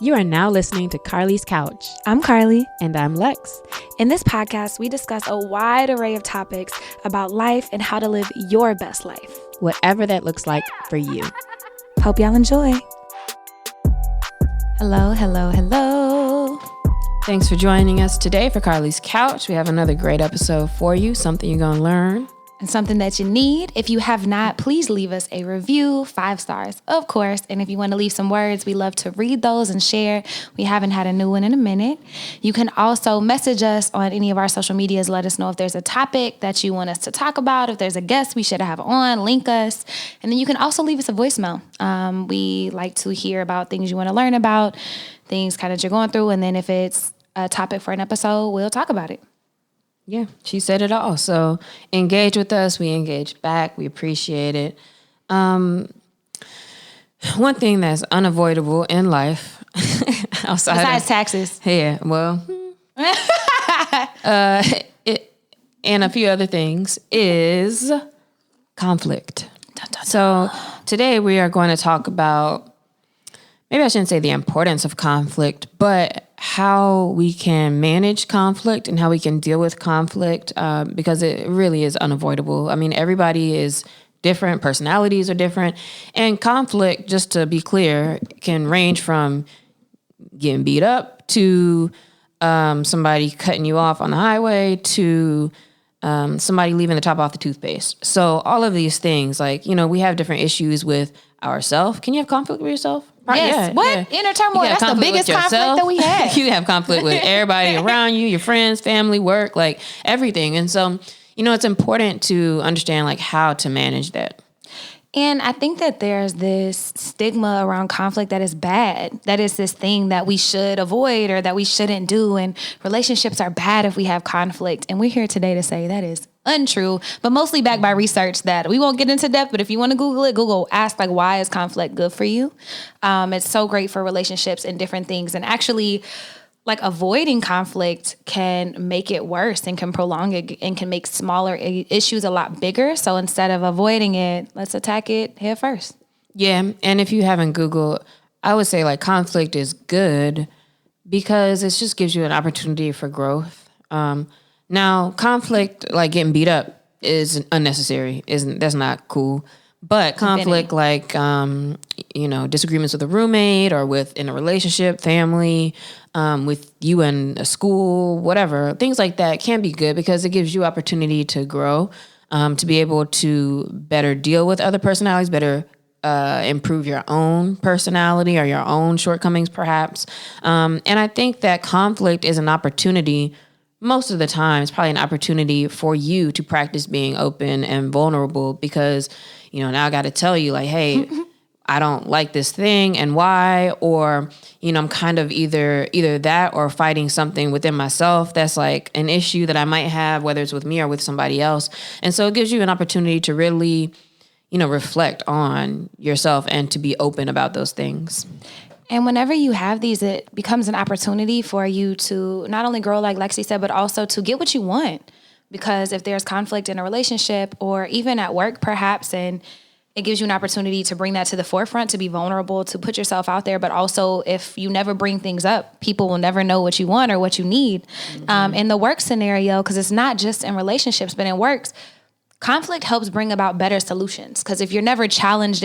You are now listening to Carly's Couch. I'm Carly. And I'm Lex. In this podcast, we discuss a wide array of topics about life and how to live your best life, whatever that looks like for you. Hope y'all enjoy. Hello, hello, hello. Thanks for joining us today for Carly's Couch. We have another great episode for you, something you're going to learn. And something that you need. If you have not, please leave us a review, 5 stars, of course. And if you want to leave some words, we love to read those and share. We haven't had a new one in a minute. You can also message us on any of our social medias. Let us know if there's a topic that you want us to talk about, if there's a guest we should have on, link us. And then you can also leave us a voicemail. We like to hear about things you want to learn about, things kind of you're going through. And then if it's a topic for an episode, we'll talk about it. Yeah, she said it all. So engage with us. We engage back. We appreciate it. One thing that's unavoidable in life, besides taxes. Yeah, well, and a few other things is conflict. Dun, dun, dun. So today we are going to talk about, maybe I shouldn't say the importance of conflict, but how we can manage conflict and how we can deal with conflict, because it really is unavoidable. I mean, everybody is different. Personalities are different. And conflict, just to be clear, can range from getting beat up to somebody cutting you off on the highway to somebody leaving the top off the toothpaste. So all of these things, like, you know, we have different issues with ourselves. Can you have conflict with yourself? Yes. Yeah, what? Yeah. Inner turmoil. That's the biggest conflict that we have. You have conflict with everybody around you, your friends, family, work, like everything. And so, you know, it's important to understand like how to manage that. And I think that there's this stigma around conflict that is bad. That is this thing that we should avoid or that we shouldn't do. And relationships are bad if we have conflict. And we're here today to say that is untrue, but mostly backed by research that we won't get into depth. But if you want to Google it, Google ask like, why is conflict good for you? It's so great for relationships and different things. And actually, like avoiding conflict can make it worse and can prolong it and can make smaller issues a lot bigger. So instead of avoiding it, let's attack it head first. Yeah. And if you haven't Googled, I would say like conflict is good because it just gives you an opportunity for growth. Now, conflict, like getting beat up, is unnecessary. That's not cool. But conflict, like, you know, disagreements with a roommate or in a relationship, family, with you in a school, whatever, things like that can be good because it gives you opportunity to grow, to be able to better deal with other personalities, better improve your own personality or your own shortcomings, perhaps. And I think that conflict is an opportunity. Most of the time, it's probably an opportunity for you to practice being open and vulnerable because, you know, now I got to tell you like, hey, I don't like this thing and why, or, you know, I'm kind of either that or fighting something within myself that's like an issue that I might have, whether it's with me or with somebody else. And so it gives you an opportunity to really, you know, reflect on yourself and to be open about those things. And whenever you have these, it becomes an opportunity for you to not only grow, like Lexi said, but also to get what you want. Because if there's conflict in a relationship or even at work, perhaps, and it gives you an opportunity to bring that to the forefront, to be vulnerable, to put yourself out there. But also, if you never bring things up, people will never know what you want or what you need. Mm-hmm. In the work scenario, because it's not just in relationships, but in works, conflict helps bring about better solutions. Because if you never challenge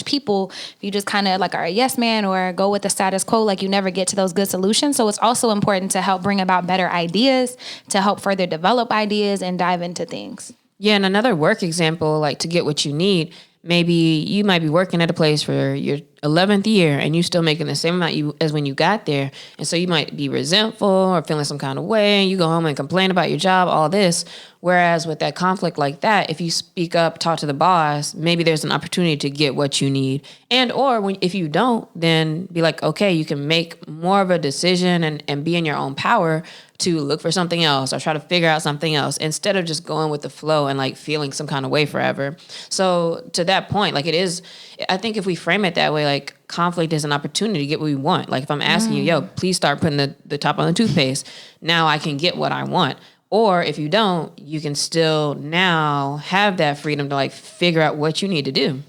people, you just kind of like are a yes man or go with the status quo, like you never get to those good solutions. So it's also important to help bring about better ideas, to help further develop ideas and dive into things. Yeah, and another work example, like to get what you need, maybe you might be working at a place for your 11th year and you still making the same amount as when you got there. And so you might be resentful or feeling some kind of way and you go home and complain about your job, all this. Whereas with that conflict like that, if you speak up, talk to the boss, maybe there's an opportunity to get what you need. And or if you don't, then be like, okay, you can make more of a decision and be in your own power to look for something else or try to figure out something else instead of just going with the flow and like feeling some kind of way forever. So to that point, like it is, I think if we frame it that way, like conflict is an opportunity to get what we want. Like if I'm asking you, yo, please start putting the top on the toothpaste. Now I can get what I want. Or if you don't, you can still now have that freedom to like figure out what you need to do.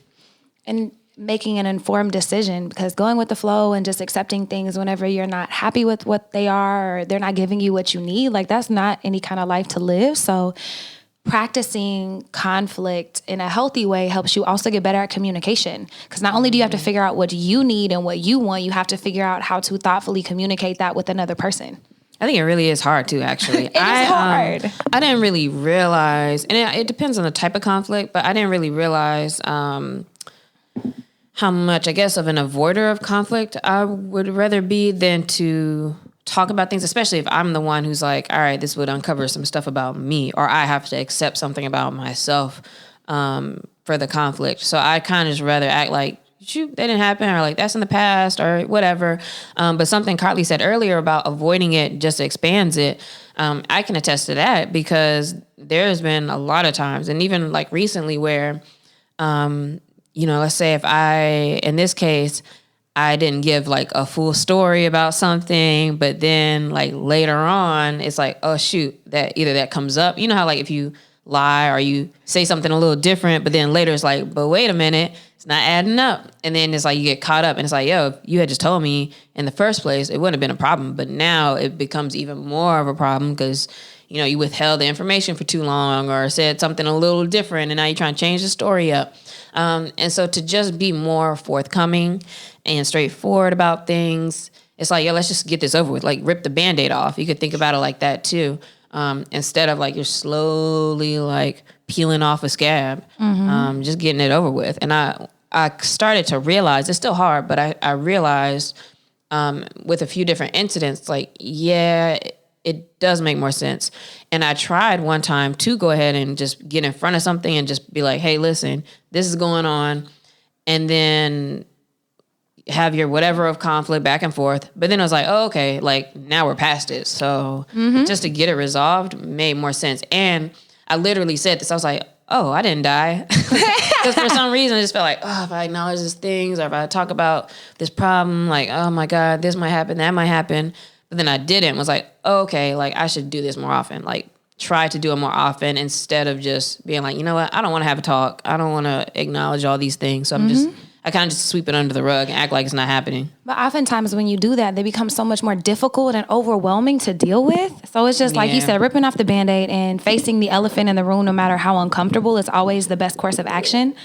And making an informed decision, because going with the flow and just accepting things whenever you're not happy with what they are or they're not giving you what you need, like that's not any kind of life to live. So practicing conflict in a healthy way helps you also get better at communication. Because not only do you have to figure out what you need and what you want, you have to figure out how to thoughtfully communicate that with another person. I think it really is hard too, actually. It is hard. I didn't really realize, and it depends on the type of conflict, but I didn't really realize how much, I guess, of an avoider of conflict I would rather be than to talk about things, especially if I'm the one who's like, all right, this would uncover some stuff about me, or I have to accept something about myself for the conflict. So I kind of just rather act like, shoot, that didn't happen, or like that's in the past, or whatever. But something Carly said earlier about avoiding it just expands it. I can attest to that, because there's been a lot of times, and even like recently, where, let's say if in this case, I didn't give like a full story about something, but then like later on, it's like, oh shoot, that either that comes up. You know how like if you lie or you say something a little different, but then later it's like, but wait a minute, it's not adding up. And then it's like you get caught up, and it's like, yo, if you had just told me in the first place, it wouldn't have been a problem. But now it becomes even more of a problem because, you withheld the information for too long or said something a little different, and now you're trying to change the story up. And so to just be more forthcoming and straightforward about things, it's like, yo, let's just get this over with. Like, rip the Band-Aid off. You could think about it like that too. Instead of like you're slowly like peeling off a scab, just getting it over with. And I started to realize, it's still hard, but I realized with a few different incidents, like, yeah, it does make more sense. And I tried one time to go ahead and just get in front of something and just be like, hey, listen, this is going on. And then have your whatever of conflict back and forth. But then I was like, oh, okay, like now we're past it. So just to get it resolved made more sense. And I literally said this. I was like, oh, I didn't die. Because for some reason I just felt like, oh, if I acknowledge these things or if I talk about this problem, like, oh my God, this might happen, that might happen. But then I didn't. Was like, oh, okay, like I should do this more often. Like try to do it more often instead of just being like, you know what, I don't want to have a talk. I don't want to acknowledge all these things. So I kind of just sweep it under the rug and act like it's not happening. But oftentimes when you do that, they become so much more difficult and overwhelming to deal with. So it's just like you said, ripping off the Band-Aid and facing the elephant in the room, no matter how uncomfortable, is always the best course of action.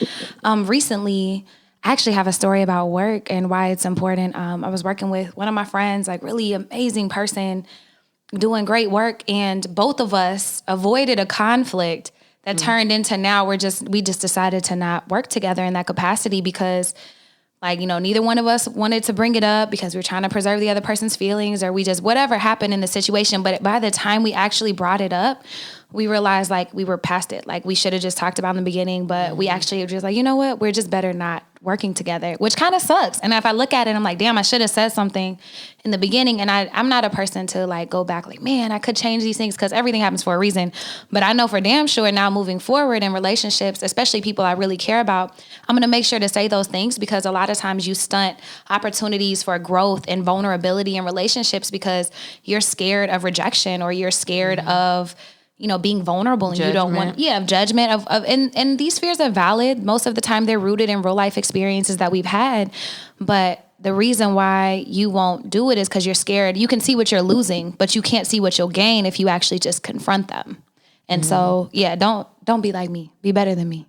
Recently, I actually have a story about work and why it's important. I was working with one of my friends, like really amazing person, doing great work. And both of us avoided a conflict that turned into now we just decided to not work together in that capacity because neither one of us wanted to bring it up because we were trying to preserve the other person's feelings, or we just, whatever happened in the situation. But by the time we actually brought it up, we realized like we were past it. Like we should have just talked about in the beginning, but we actually were just like, you know what, we're just better not working together, which kind of sucks. And if I look at it, I'm like, damn, I should have said something in the beginning. And I'm not a person to like go back like, man, I could change these things because everything happens for a reason. But I know for damn sure now moving forward in relationships, especially people I really care about, I'm going to make sure to say those things, because a lot of times you stunt opportunities for growth and vulnerability in relationships because you're scared of rejection, or you're scared of being vulnerable, and judgment. You don't want, judgment and these fears are valid. Most of the time they're rooted in real life experiences that we've had. But the reason why you won't do it is because you're scared. You can see what you're losing, but you can't see what you'll gain if you actually just confront them. And so, don't be like me. Be better than me.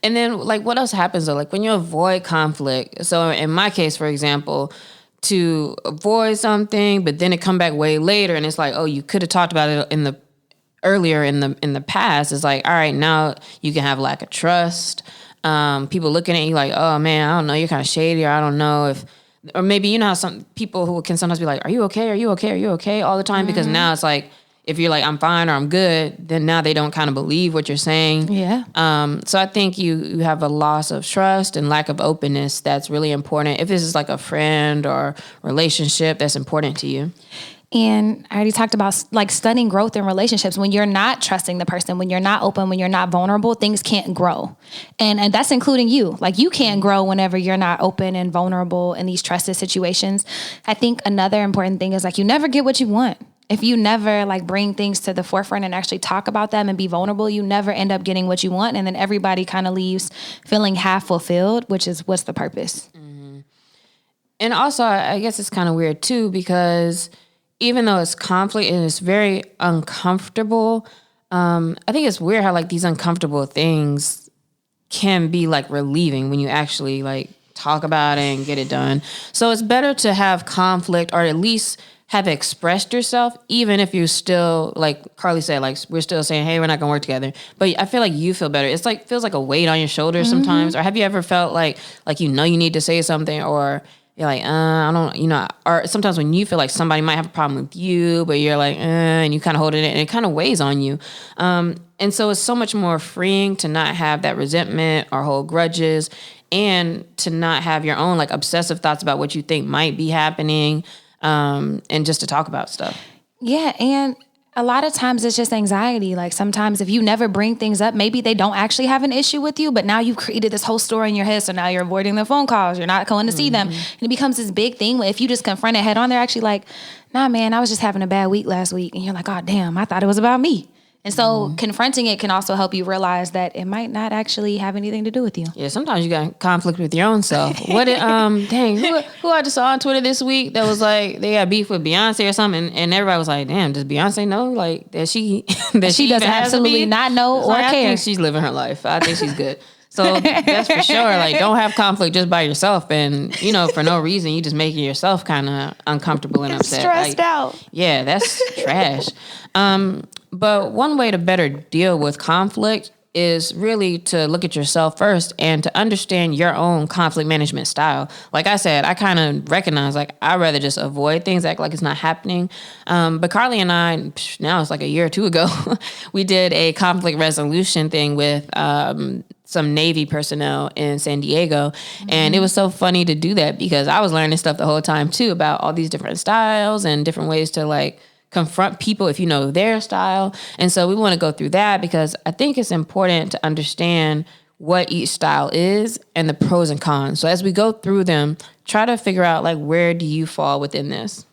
And then like what else happens though? Like when you avoid conflict. So in my case, for example, to avoid something, but then it come back way later and it's like, oh, you could have talked about it earlier in the past. It's like, all right, now you can have lack of trust. People looking at you like, oh man, I don't know, you're kind of shady, or I don't know if, or maybe how some people who can sometimes be like, are you okay? Are you okay? Are you okay? All the time. Because now it's like, if you're like, I'm fine or I'm good, then now they don't kind of believe what you're saying. Yeah. So I think you have a loss of trust and lack of openness that's really important. If this is like a friend or relationship that's important to you. And I already talked about like stunning growth in relationships. When you're not trusting the person, when you're not open, when you're not vulnerable, things can't grow. And that's including you. Like you can't grow whenever you're not open and vulnerable in these trusted situations. I think another important thing is like you never get what you want. if you never like bring things to the forefront and actually talk about them and be vulnerable, you never end up getting what you want. And then everybody kind of leaves feeling half fulfilled, which is what's the purpose? And also, I guess it's kind of weird too, because even though it's conflict and it's very uncomfortable, I think it's weird how like these uncomfortable things can be like relieving when you actually like talk about it and get it done. So it's better to have conflict, or at least have expressed yourself, even if you still, like Carly said, like we're still saying, hey, we're not gonna work together. But I feel like you feel better. It's like feels like a weight on your shoulders sometimes. Or have you ever felt like you you need to say something, or you're like, I don't, or sometimes when you feel like somebody might have a problem with you, but you're like, and you kind of hold it in, and it kind of weighs on you. And so it's so much more freeing to not have that resentment or hold grudges, and to not have your own like obsessive thoughts about what you think might be happening, and just to talk about stuff. Yeah, and a lot of times it's just anxiety. Like sometimes if you never bring things up, maybe they don't actually have an issue with you, but now you've created this whole story in your head. So now you're avoiding the phone calls. You're not going to see them. And it becomes this big thing where if you just confront it head on, they're actually like, nah, man, I was just having a bad week last week. And you're like, oh, damn, I thought it was about me. And so confronting it can also help you realize that it might not actually have anything to do with you. Yeah, sometimes you got conflict with your own self. What did, dang, who I just saw on Twitter this week that was like, they got beef with Beyonce or something, and everybody was like, damn, does Beyonce know, like, that she she does absolutely not know or care. I think she's living her life. I think she's good. So that's for sure. Like, don't have conflict just by yourself, and for no reason, you just making yourself kind of uncomfortable and upset, stressed out. Yeah, that's trash. But one way to better deal with conflict is really to look at yourself first and to understand your own conflict management style. Like I said, I kind of recognize, like, I'd rather just avoid things, act like it's not happening. But Carly and I, now it's like a year or two ago, we did a conflict resolution thing with some Navy personnel in San Diego. And it was so funny to do that because I was learning stuff the whole time too about all these different styles and different ways to like confront people if you know their style. And so we want to go through that because I think it's important to understand what each style is and the pros and cons. So as we go through them, try to figure out like, where do you fall within this?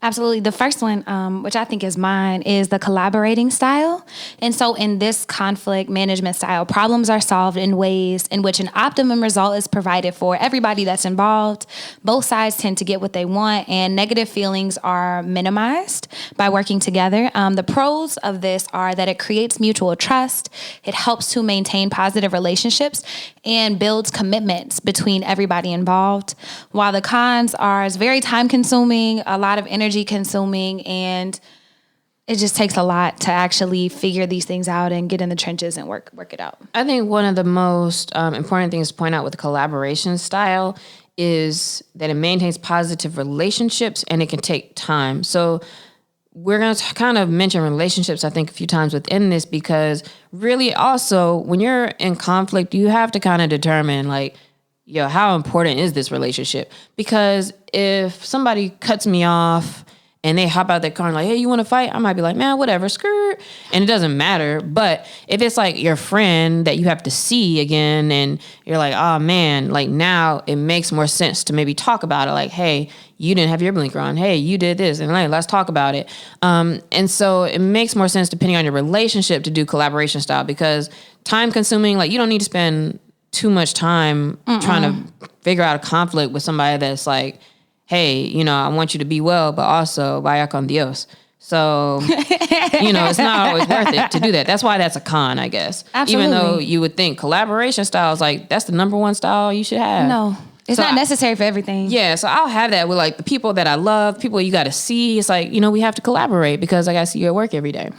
Absolutely. The first one, which I think is mine, is the collaborating style. And so in this conflict management style, problems are solved in ways in which an optimum result is provided for everybody that's involved. Both sides tend to get what they want, and negative feelings are minimized by working together. The pros of this are that it creates mutual trust, it helps to maintain positive relationships, and builds commitments between everybody involved. While the cons are it's very time consuming, a lot of energy consuming, and it just takes a lot to actually figure these things out and get in the trenches and work it out. I think one of the most important things to point out with the collaboration style is that it maintains positive relationships and it can take time. So we're going to kind of mention relationships, I think, a few times within this, because really also when you're in conflict, you have to kind of determine like, how important is this relationship? Because if somebody cuts me off and they hop out their car and like, hey, you want to fight? I might be like, man, whatever, skirt. And it doesn't matter. But if it's like your friend that you have to see again and you're like, oh man, like now it makes more sense to maybe talk about it. Like, hey, you didn't have your blinker on. Hey, you did this. And like, let's talk about it. And so it makes more sense depending on your relationship to do collaboration style, because time consuming, like you don't need to spend too much time trying to figure out a conflict with somebody that's like, hey, I want you to be well, but also vaya con Dios. So, it's not always worth it to do that. That's why that's a con, I guess. Absolutely. Even though you would think collaboration style is like, that's the number one style you should have. No, it's not necessary for everything. Yeah, so I'll have that with like the people that I love, people you got to see. It's like, we have to collaborate because I got to see you at work every day.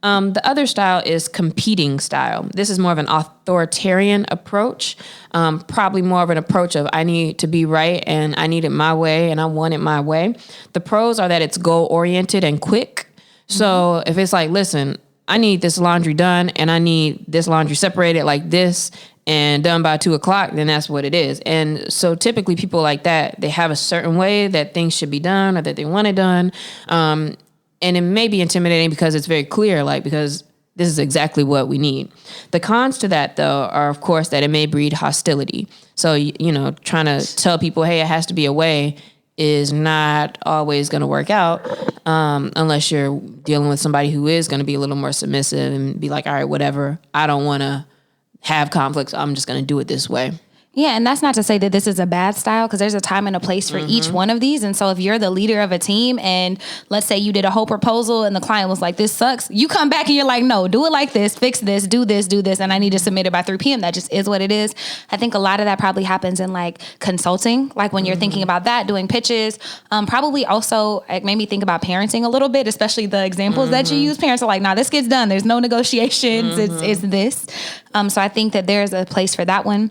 The other style is competing style. This is more of an authoritarian approach, probably more of an approach of I need to be right and I need it my way and I want it my way. The pros are that it's goal-oriented and quick. So if it's like, listen, I need this laundry done and I need this laundry separated like this and done by 2:00, then that's what it is. And so typically people like that, they have a certain way that things should be done or that they want it done. And it may be intimidating because it's very clear, like, because this is exactly what we need. The cons to that, though, are, of course, that it may breed hostility. So, trying to tell people, hey, it has to be a way, is not always going to work out unless you're dealing with somebody who is going to be a little more submissive and be like, all right, whatever. I don't want to have conflicts. I'm just going to do it this way. Yeah, and that's not to say that this is a bad style, because there's a time and a place for each one of these. And so if you're the leader of a team and let's say you did a whole proposal and the client was like, this sucks, you come back and you're like, no, do it like this, fix this, do this, and I need to submit it by 3 p.m. That just is what it is. I think a lot of that probably happens in like consulting, like when you're thinking about that, doing pitches. Probably also it made me think about parenting a little bit, especially the examples that you use. Parents are like, nah, this gets done. There's no negotiations. It's this. So I think that there's a place for that one.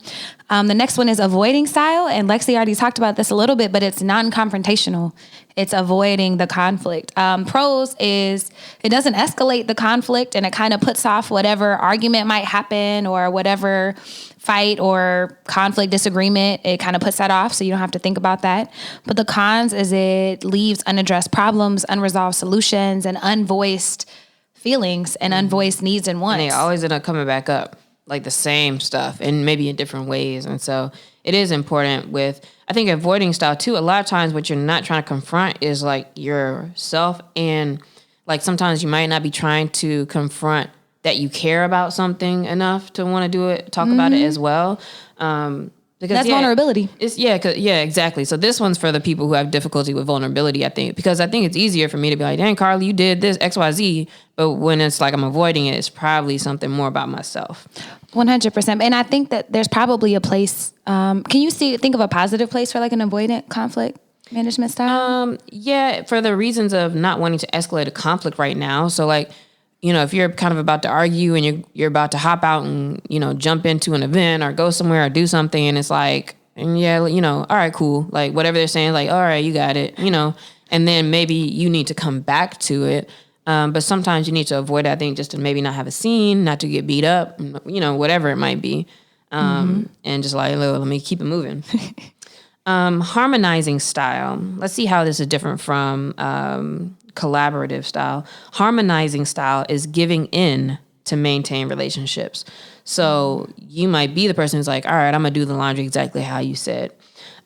The next one is avoiding style. And Lexi already talked about this a little bit, but it's non-confrontational. It's avoiding the conflict. Pros is it doesn't escalate the conflict and it kind of puts off whatever argument might happen or whatever fight or conflict, disagreement. It kind of puts that off so you don't have to think about that. But the cons is it leaves unaddressed problems, unresolved solutions, and unvoiced feelings and unvoiced needs and wants. And they always end up coming back up. Like the same stuff and maybe in different ways. And so it is important with, I think, avoiding style too. A lot of times what you're not trying to confront is like yourself. And like sometimes you might not be trying to confront that you care about something enough to want to do it, talk about it as well. Because that's vulnerability. Yeah, exactly. So this one's for the people who have difficulty with vulnerability, I think, because I think it's easier for me to be like, dang, Carly, you did this X, Y, Z. But when it's like I'm avoiding it, it's probably something more about myself. 100%. And I think that there's probably a place. Can you think of a positive place for like an avoidant conflict management style? Yeah, for the reasons of not wanting to escalate a conflict right now. So like, you know, if you're kind of about to argue and you're about to hop out and, you know, jump into an event or go somewhere or do something and it's like, and yeah, you know, all right, cool. Like whatever they're saying, like, all right, you got it, you know, and then maybe you need to come back to it. But sometimes you need to avoid it, I think, just to maybe not have a scene, not to get beat up, you know, whatever it might be. And just like, let me keep it moving. Harmonizing style. Let's see how this is different from collaborative style. Harmonizing style is giving in to maintain relationships. So you might be the person who's like, all right, I'm going to do the laundry exactly how you said.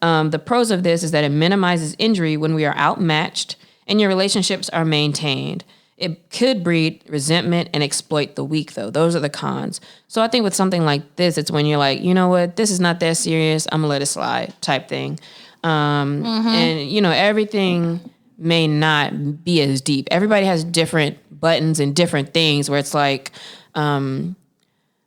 The pros of this is that it minimizes injury when we are outmatched and your relationships are maintained. It could breed resentment and exploit the weak, though. Those are the cons. So I think with something like this, it's when you're like, you know what, this is not that serious. I'm going to let it slide type thing. And, you know, everything may not be as deep. Everybody has different buttons and different things where it's like, mine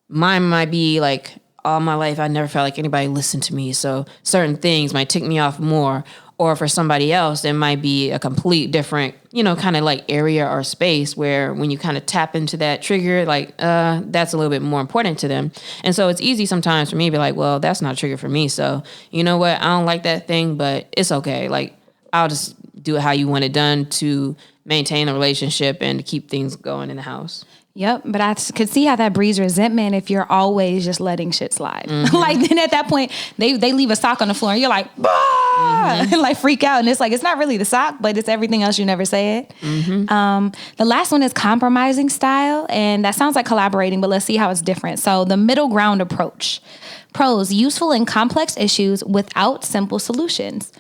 might be like, all my life, I never felt like anybody listened to me. So certain things might tick me off more. Or for somebody else, it might be a complete different, you know, kind of like area or space where when you kind of tap into that trigger, like, that's a little bit more important to them. And so it's easy sometimes for me to be like, well, that's not a trigger for me. So you know what? I don't like that thing, but it's okay. Like, I'll just do it how you want it done to maintain a relationship and to keep things going in the house. Yep, but I could see how that breeds resentment if you're always just letting shit slide. Like then at that point, they leave a sock on the floor and you're like, bah! And like freak out. And it's like, it's not really the sock, but it's everything else you never said. The last one is compromising style. And that sounds like collaborating, but let's see how it's different. So the middle ground approach. Pros, useful in complex issues without simple solutions.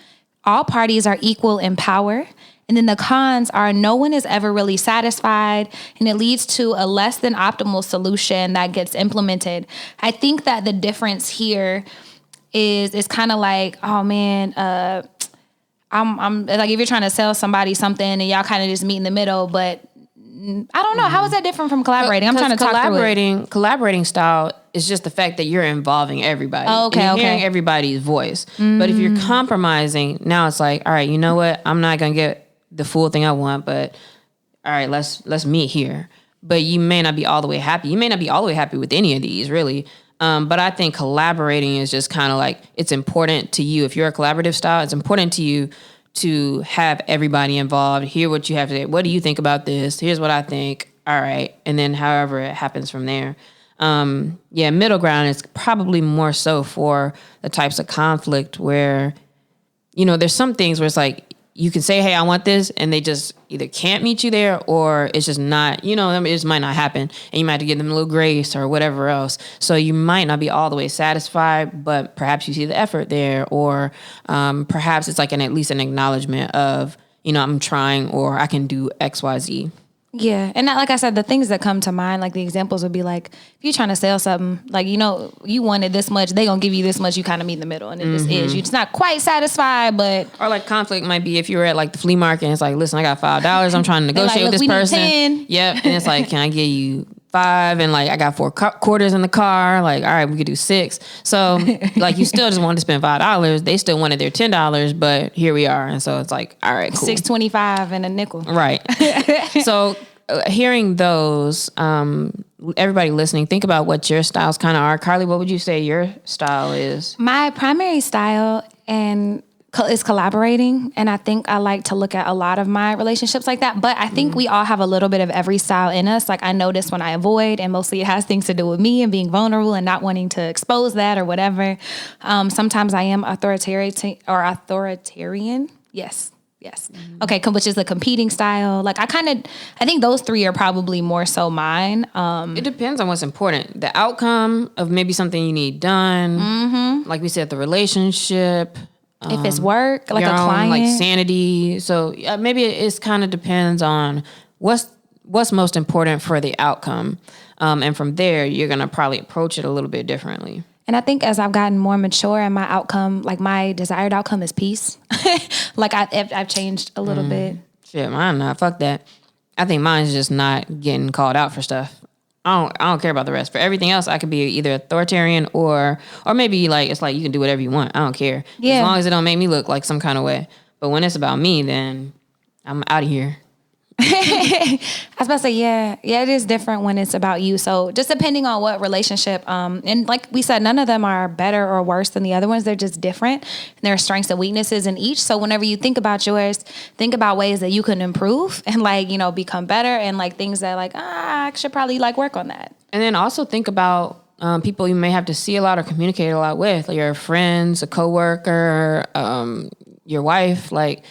All parties are equal in power. And then the cons are no one is ever really satisfied, and it leads to a less than optimal solution that gets implemented. I think that the difference here is kind of like, oh man, I'm like if you're trying to sell somebody something and y'all kind of just meet in the middle, but I don't know. How is that different from collaborating? I'm trying to talk through it. Collaborating style is just the fact that you're involving everybody. Oh, okay, and you're hearing everybody's voice. But if you're compromising, now it's like, all right, you know what? I'm not gonna get the full thing I want, but all right, let's meet here. But you may not be all the way happy. You may not be all the way happy with any of these, really. But I think collaborating is just kind of like, it's important to you. If you're a collaborative style, it's important to you to have everybody involved, hear what you have to say. What do you think about this? Here's what I think. All right. And then however it happens from there. Middle ground is probably more so for the types of conflict where, you know, there's some things where it's like, you can say, hey, I want this, and they just either can't meet you there, or it's just not, it just might not happen, and you might have to give them a little grace or whatever else. So you might not be all the way satisfied, but perhaps you see the effort there, or perhaps it's like at least an acknowledgement of, I'm trying, or I can do X, Y, Z. Yeah. And like I said, the things that come to mind, like the examples would be like, if you're trying to sell something, like, you wanted this much, they going to give you this much, you kind of meet in the middle. And it just is. You're just not quite satisfied, but. Or like conflict might be if you were at like the flea market and it's like, listen, I got $5. I'm trying to negotiate with this person. Need 10. Yep. And it's like, can I give you 5? And like, I got 4 quarters in the car. Like, all right, we could do 6. So like, you still just wanted to spend $5. They still wanted their $10, but here we are. And so it's like, all right, cool. $6.25 and a nickel. Right. So hearing those, everybody listening, think about what your styles kind of are. Carly, what would you say your style is? My primary style is collaborating. And I think I like to look at a lot of my relationships like that. But I think we all have a little bit of every style in us. Like I notice when I avoid, and mostly it has things to do with me and being vulnerable and not wanting to expose that or whatever. Sometimes I am authoritarian. Yes. Okay. Which is the competing style. Like I think those 3 are probably more so mine. It depends on what's important. The outcome of maybe something you need done. Like we said, the relationship. If it's work, like a client. Like sanity. So maybe it kind of depends on what's most important for the outcome. And from there, you're going to probably approach it a little bit differently. And I think as I've gotten more mature and my outcome, like my desired outcome is peace. Like I've changed a little bit. Shit, mine not. Fuck that. I think mine's just not getting called out for stuff. I don't care about the rest. For everything else, I could be either authoritarian or maybe like it's like you can do whatever you want. I don't care. Yeah. As long as it don't make me look like some kind of way. But when it's about me, then I'm out of here. I was about to say, yeah, it is different when it's about you. So just depending on what relationship, and like we said, none of them are better or worse than the other ones. They're just different. And there are strengths and weaknesses in each. So whenever you think about yours, think about ways that you can improve and like, become better, and like things that like, I should probably like work on that. And then also think about people you may have to see a lot or communicate a lot with, like your friends, a coworker, your wife, like.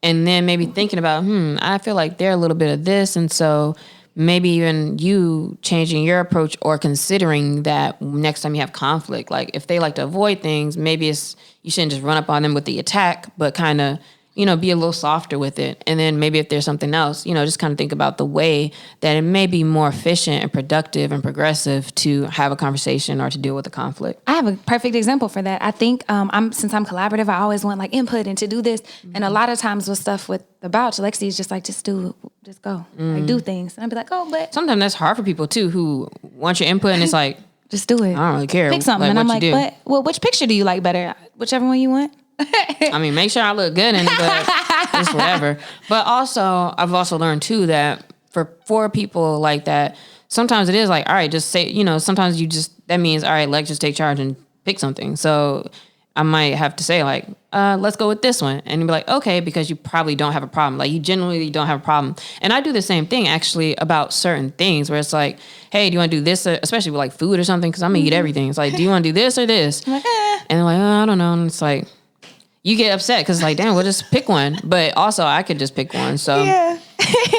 And then maybe thinking about, I feel like they're a little bit of this. And so maybe even you changing your approach or considering that next time you have conflict, like if they like to avoid things, maybe you shouldn't just run up on them with the attack, but kind of, be a little softer with it. And then maybe if there's something else, just kind of think about the way that it may be more efficient and productive and progressive to have a conversation or to deal with a conflict. I have a perfect example for that. I think since I'm collaborative, I always want like input and to do this. And a lot of times with stuff with the Bouch, Lexi is just like, just go, like do things. And I'd be like, oh, but sometimes that's hard for people too, who want your input and it's like, just do it. I don't really care. Pick something. And I'm like, but which picture do you like better? Whichever one you want. I mean, make sure I look good in it, but it's whatever. But also, I've also learned too that for people like that, sometimes it is like, all right, just say, sometimes that means, all right, Lex, just take charge and pick something. So I might have to say like, let's go with this one. And you'd be like, okay, because you probably don't have a problem. Like you genuinely don't have a problem. And I do the same thing actually about certain things where it's like, hey, do you want to do this? Especially with like food or something. Cause I'm gonna eat everything. It's like, do you want to do this or this? I'm like, And they're like, I don't know. And it's like, you get upset because like, damn, we'll just pick one. But also I could just pick one. So yeah.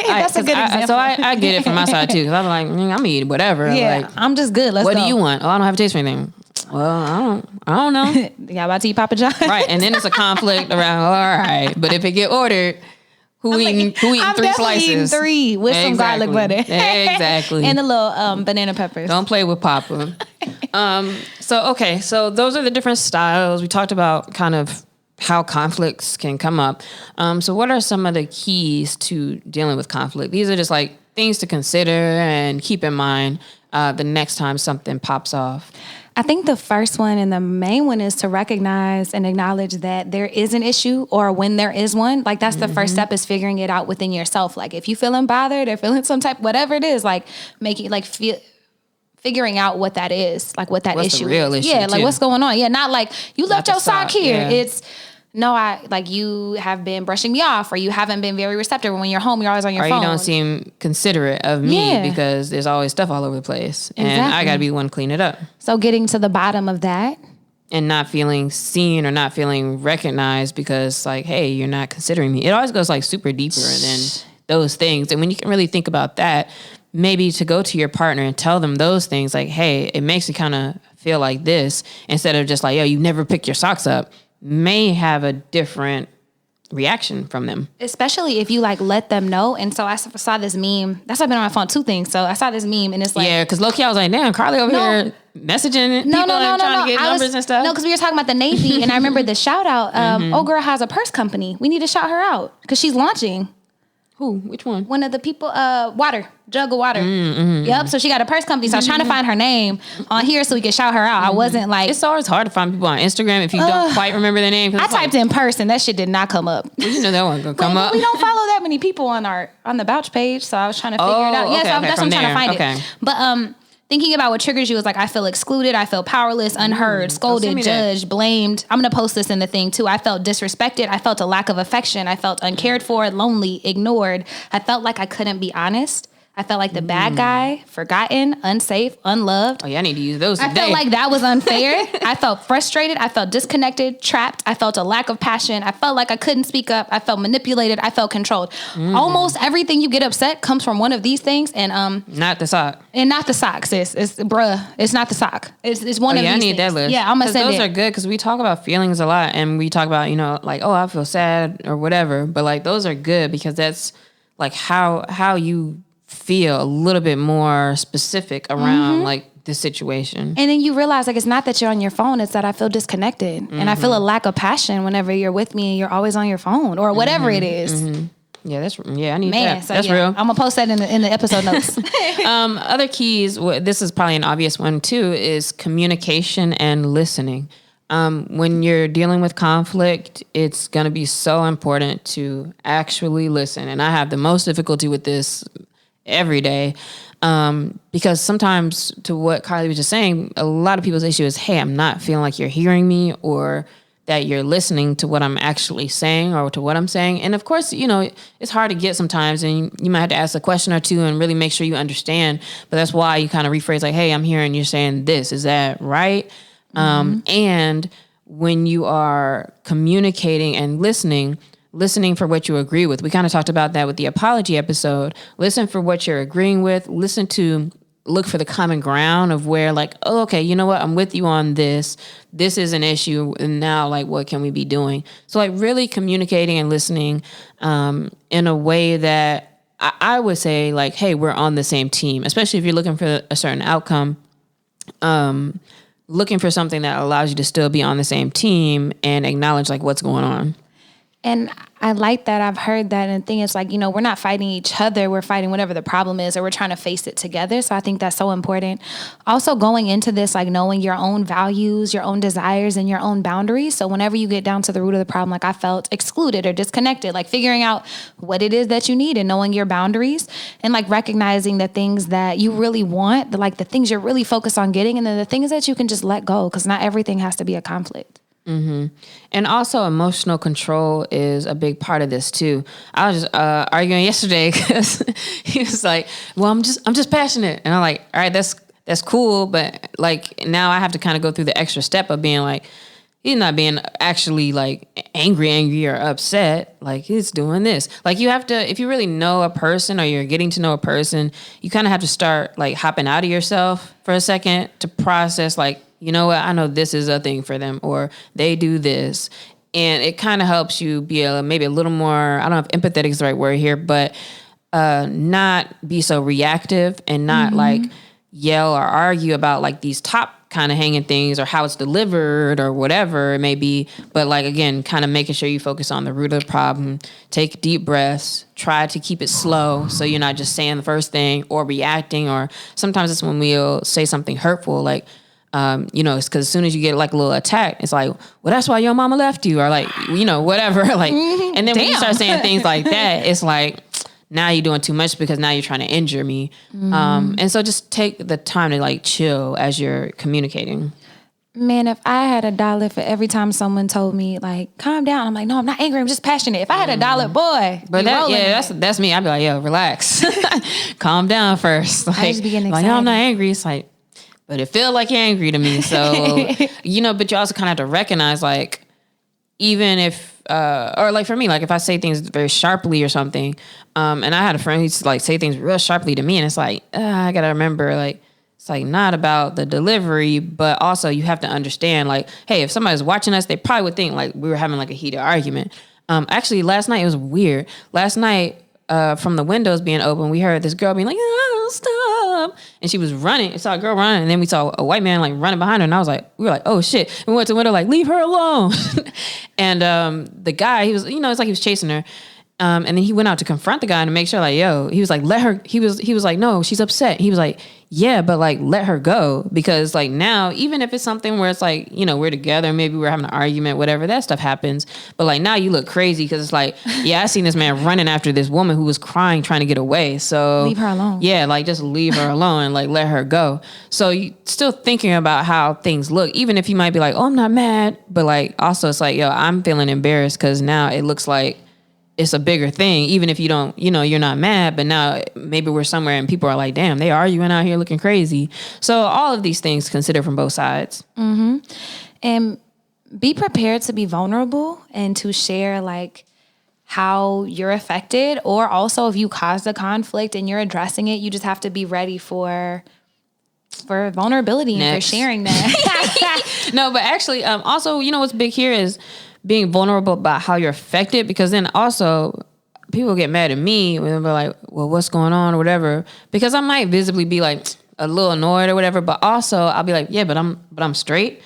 That's a good example. So I get it from my side too. Cause I'm like, I'm gonna eat whatever. Yeah, like, I'm just good. Let's what go. do you want? Oh, I don't have a taste for anything. Well, I don't know. Y'all about to eat Papa John? Right. And then it's a conflict around, all right. But if it get ordered, who eating 3 slices? Eating 3 with some garlic butter. Exactly. And a little banana peppers. Don't play with Papa. So those are the different styles. We talked about kind of how conflicts can come up. So what are some of the keys to dealing with conflict? These are just like things to consider and keep in mind the next time something pops off. I think the first one and the main one is to recognize and acknowledge that there is an issue, or when there is one, like that's the first step, is figuring it out within yourself. Like if you feeling bothered or feeling some type, whatever it is, like making like figuring out what that is, like what that what's issue the real is. issue like too. What's going on. Yeah. Not like you left your sock here. Yeah. It's no, you have been brushing me off, or you haven't been very receptive. When you're home, you're always on your phone. Or you don't seem considerate of me because there's always stuff all over the place. And I got to be the one to clean it up. So getting to the bottom of that. and not feeling seen or not feeling recognized because like, hey, you're not considering me. It always goes like super deeper than those things. And when you can really think about that, maybe to go to your partner and tell them those things like, hey, it makes me kind of feel like this, instead of just like, yo, you never pick your socks up, may have a different reaction from them. Especially if you like let them know. And so I saw this meme. That's why I've been on my phone, 2 things. So I saw this meme and it's like, yeah, because low-key I was like, damn, Carly over here messaging people and trying to get numbers and stuff. No, because we were talking about the Navy and I remember the shout out. Old girl has a purse company. We need to shout her out because she's launching. Who? Which one? One of the people, Jug of Water. Yep. So she got a purse company. So I was trying to find her name on here so we could shout her out. I wasn't like. It's always hard to find people on Instagram if you don't quite remember their name. I typed in person. That shit did not come up. Well, you know that one gonna come up. We don't follow that many people on the Bouch page. So I was trying to figure it out. Yeah, so that's what I'm trying to find it. But thinking about what triggers you is like, I feel excluded. I feel powerless, unheard, scolded, judged, blamed. I'm going to post this in the thing too. I felt disrespected. I felt a lack of affection. I felt uncared for, lonely, ignored. I felt like I couldn't be honest. I felt like the bad guy, forgotten, unsafe, unloved. Oh yeah, I need to use those today. I felt like that was unfair. I felt frustrated. I felt disconnected, trapped. I felt a lack of passion. I felt like I couldn't speak up. I felt manipulated. I felt controlled. Almost everything you get upset comes from one of these things. And not the sock. And not the sock, sis. It's it's not the sock. It's one of these. I need things. that list. Yeah, I'm gonna send those are good because we talk about feelings a lot and we talk about, like, oh, I feel sad or whatever. But like those are good because that's like how you feel a little bit more specific around like the situation. And then you realize like it's not that you're on your phone, it's that I feel disconnected. And I feel a lack of passion whenever you're with me and you're always on your phone or whatever it is. Yeah, I need that. So that's real. I'm gonna post that in the episode notes. Other keys, this is probably an obvious one too, is communication and listening. When you're dealing with conflict, it's going to be so important to actually listen. And I have the most difficulty with this every day. Because sometimes, to what Carly was just saying, a lot of people's issue is, hey, I'm not feeling like you're hearing me or that you're listening to what I'm actually saying or to what I'm saying. And of course, it's hard to get sometimes and you might have to ask a question or two and really make sure you understand. But that's why you kind of rephrase like, hey, I'm hearing you're saying this. Is that right? And when you are communicating and listening for what you agree with. We kind of talked about that with the apology episode. Listen for what you're agreeing with. Look for the common ground of where like, oh, okay, you know what? I'm with you on this. This is an issue. And now like, what can we be doing? So like really communicating and listening in a way that I would say like, hey, we're on the same team, especially if you're looking for a certain outcome. Looking for something that allows you to still be on the same team and acknowledge like what's going on. And I like that. I've heard that. And the thing is like, we're not fighting each other. We're fighting whatever the problem is, or we're trying to face it together. So I think that's so important. Also going into this, like knowing your own values, your own desires, and your own boundaries. So whenever you get down to the root of the problem, like I felt excluded or disconnected, like figuring out what it is that you need and knowing your boundaries and like recognizing the things that you really want, the things you're really focused on getting, and then the things that you can just let go, because not everything has to be a conflict. And also emotional control is a big part of this too. I was just arguing yesterday because he was like, well, I'm just passionate. And I'm like, all right, that's cool. But like now I have to kind of go through the extra step of being like, he's not being actually like angry or upset. Like he's doing this. Like you have to, if you really know a person or you're getting to know a person, you kind of have to start like hopping out of yourself for a second to process like, you know what, I know this is a thing for them or they do this. And it kind of helps you be maybe a little more, I don't know if empathetic is the right word here, but not be so reactive and not like yell or argue about like these top kind of hanging things or how it's delivered or whatever it may be. But like, again, kind of making sure you focus on the root of the problem, take deep breaths, try to keep it slow so you're not just saying the first thing or reacting. Or sometimes it's when we'll say something hurtful, like, it's because as soon as you get like a little attack, it's like, well, that's why your mama left you, or like, whatever. Like, and then when you start saying things like that, it's like, now you're doing too much because now you're trying to injure me. And so just take the time to like chill as you're communicating. Man, if I had $1 for every time someone told me like, calm down, I'm like, no, I'm not angry. I'm just passionate. If I had $1, boy, but that's me. I'd be like, yo, relax, calm down first. Like, I just be getting excited. Like, no, I'm not angry. It's like, but it feel like you're angry to me. So, but you also kind of have to recognize, like, even if, or like for me, like if I say things very sharply or something, and I had a friend who used to like say things real sharply to me, and it's like, I gotta remember, like, it's like not about the delivery, but also you have to understand, like, hey, if somebody's watching us, they probably would think like we were having like a heated argument. Actually, last night it was weird. Last night, from the windows being open, we heard this girl being like, "Oh, stop!" And she was running. We saw a girl running, and then we saw a white man like running behind her. And we were like, "Oh shit!" And we went to the window like, "Leave her alone." And the guy, he was, it's like he was chasing her. And then he went out to confront the guy to make sure, like, yo, he was like, let her, he was like, no, she's upset. He was like, yeah, but like, let her go. Because like now, even if it's something where it's like, we're together, maybe we're having an argument, whatever, that stuff happens. But like now you look crazy because it's like, yeah, I seen this man running after this woman who was crying, trying to get away. So leave her alone. Yeah, like just leave her alone and like let her go. So you still thinking about how things look, even if you might be like, oh, I'm not mad. But like also it's like, yo, I'm feeling embarrassed because now it looks like it's a bigger thing, even if you don't, you're not mad, but now maybe we're somewhere and people are like, damn, they arguing out here looking crazy. So all of these things consider from both sides. Mm-hmm. And be prepared to be vulnerable and to share like how you're affected, or also if you caused a conflict and you're addressing it, you just have to be ready for vulnerability and for sharing that. No, but actually, also, what's big here is being vulnerable about how you're affected, because then also people get mad at me when they're like, well, what's going on or whatever, because I might visibly be like a little annoyed or whatever, but also I'll be like, yeah, but I'm straight.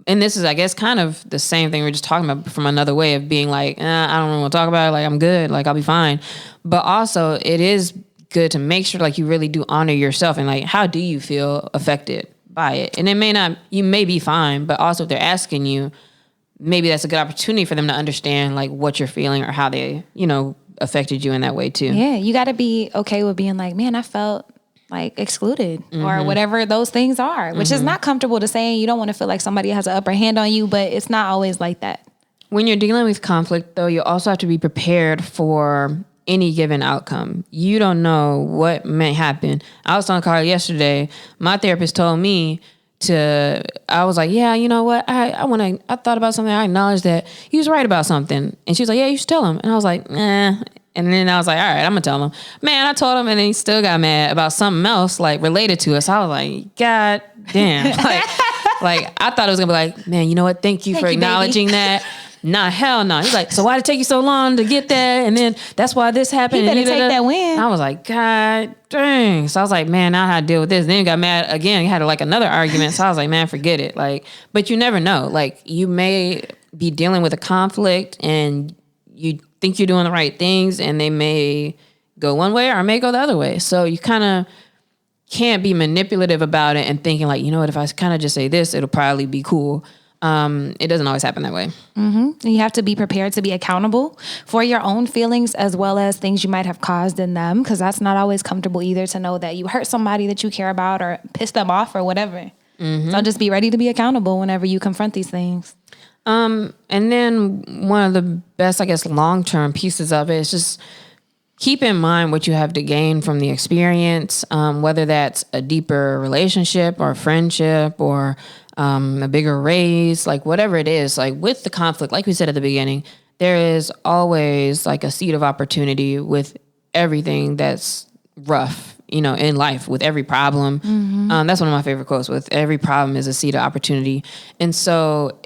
And this is, I guess, kind of the same thing we we're just talking about from another way of being like, I don't want to talk about it. Like, I'm good. Like, I'll be fine. But also it is good to make sure like you really do honor yourself and like, how do you feel affected by it? And you may be fine, but also if they're asking you, maybe that's a good opportunity for them to understand like what you're feeling or how they, affected you in that way too. Yeah, you got to be okay with being like, man, I felt like excluded or whatever those things are, which is not comfortable to say. You don't want to feel like somebody has an upper hand on you, but it's not always like that. When you're dealing with conflict though, you also have to be prepared for any given outcome. You don't know what may happen. I was telling Carla yesterday, my therapist told me I was like, yeah, you know what? I thought about something. I acknowledged that he was right about something. And she was like, yeah, you should tell him. And I was like, And then I was like, all right, I'm gonna tell him. Man, I told him and then he still got mad about something else like related to us. I was like, God damn. like I thought it was gonna be like, man, you know what? Thank you for acknowledging that. Nah, hell no. He's like, so why did it take you so long to get there? And then that's why this happened. He better take that win. I was like, God dang. So I was like, man, now how to deal with this. Then he got mad again. He had like another argument. So I was like, man, forget it. Like, but you never know. Like you may be dealing with a conflict and you think you're doing the right things and they may go one way or may go the other way. So you kind of can't be manipulative about it and thinking like, you know what, if I kind of just say this, it'll probably be cool. It doesn't always happen that way. Mm-hmm. And you have to be prepared to be accountable for your own feelings as well as things you might have caused in them, because that's not always comfortable either to know that you hurt somebody that you care about or piss them off or whatever. Mm-hmm. So just be ready to be accountable whenever you confront these things. And then one of the best, I guess, long-term pieces of it is just keep in mind what you have to gain from the experience, whether that's a deeper relationship or friendship or a bigger raise, like whatever it is, like with the conflict, like we said at the beginning, there is always like a seed of opportunity with everything that's rough, in life, with every problem. Mm-hmm. That's one of my favorite quotes: with every problem is a seed of opportunity. And so,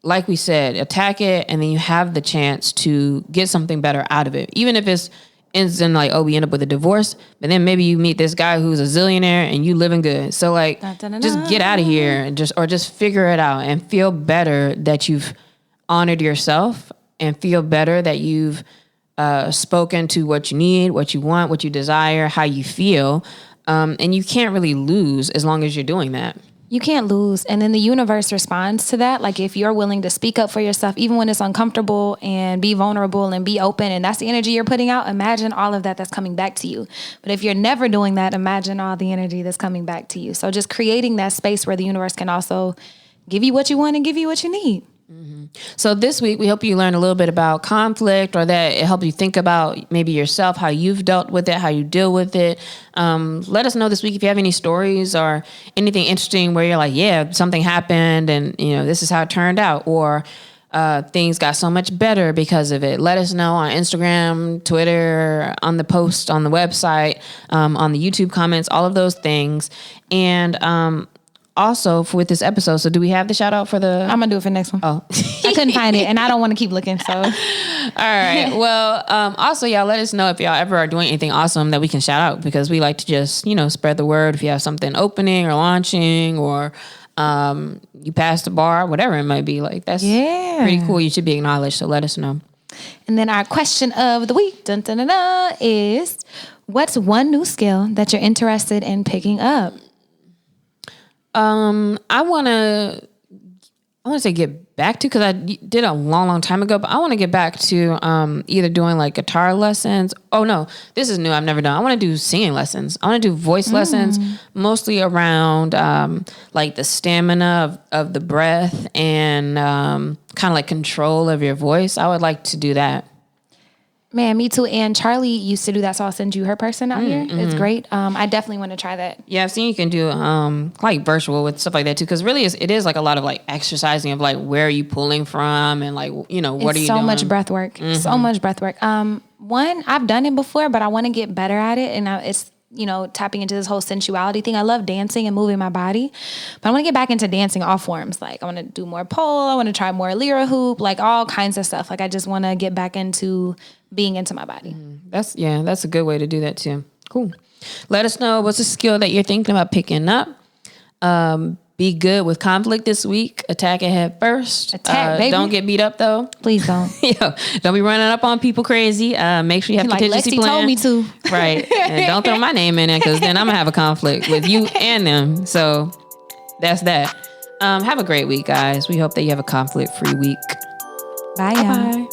like we said, attack it, and then you have the chance to get something better out of it, even if it's ends in like, oh, we end up with a divorce, but then maybe you meet this guy who's a zillionaire and you living good. So like, just get out of here and just figure it out and feel better that you've honored yourself and feel better that you've spoken to what you need, what you want, what you desire, how you feel. And you can't really lose as long as you're doing that. You can't lose. And then the universe responds to that. Like if you're willing to speak up for yourself, even when it's uncomfortable, and be vulnerable and be open, and that's the energy you're putting out, imagine all of that's coming back to you. But if you're never doing that, imagine all the energy that's coming back to you. So just creating that space where the universe can also give you what you want and give you what you need. So this week, we hope you learned a little bit about conflict, or that it helped you think about maybe yourself, how you've dealt with it, how you deal with it. Let us know this week if you have any stories or anything interesting where you're like, yeah, something happened and, this is how it turned out, or things got so much better because of it. Let us know on Instagram, Twitter, on the post, on the website, on the YouTube comments, all of those things. And also with this episode, so do we have the shout out for the... I'm gonna do it for the next one. Oh. I couldn't find it and I don't want to keep looking, so. All right. Well, also, y'all let us know if y'all ever are doing anything awesome that we can shout out, because we like to just, spread the word. If you have something opening or launching, or you passed the bar, whatever it might be, like that's pretty cool. You should be acknowledged. So let us know. And then our question of the week is, what's one new skill that you're interested in picking up? I want to say get back to, because I did a long time ago, but I want to get back to either doing like guitar lessons. Oh no, this is new. I've never done. I want to do singing lessons. I want to do voice lessons, mostly around like the stamina of the breath and kind of like control of your voice. I would like to do that. Man, me too. And Charlie used to do that, so I'll send you her person out here. It's great. I definitely want to try that. Yeah, I've seen you can do like virtual with stuff like that too, because really it is like a lot of like exercising of like where are you pulling from and like, what are you doing? So much breath work. So much breath work. One, I've done it before, but I want to get better at it. And it's, tapping into this whole sensuality thing. I love dancing and moving my body, but I want to get back into dancing all forms. Like I want to do more pole. I want to try more lyra hoop, like all kinds of stuff. Like I just want to get back into being into my body. That's a good way to do that too. Cool. Let us know what's a skill that you're thinking about picking up. Be good with conflict this week. Attack it head first. Baby. Don't get beat up though. Please don't. Don't be running up on people crazy. Make sure you have contingency Lexi plan. told me to. Right. And don't throw my name in there, because then I'm gonna have a conflict with you and them. So that's that. Have a great week, guys. We hope that you have a conflict-free week. Bye. Bye.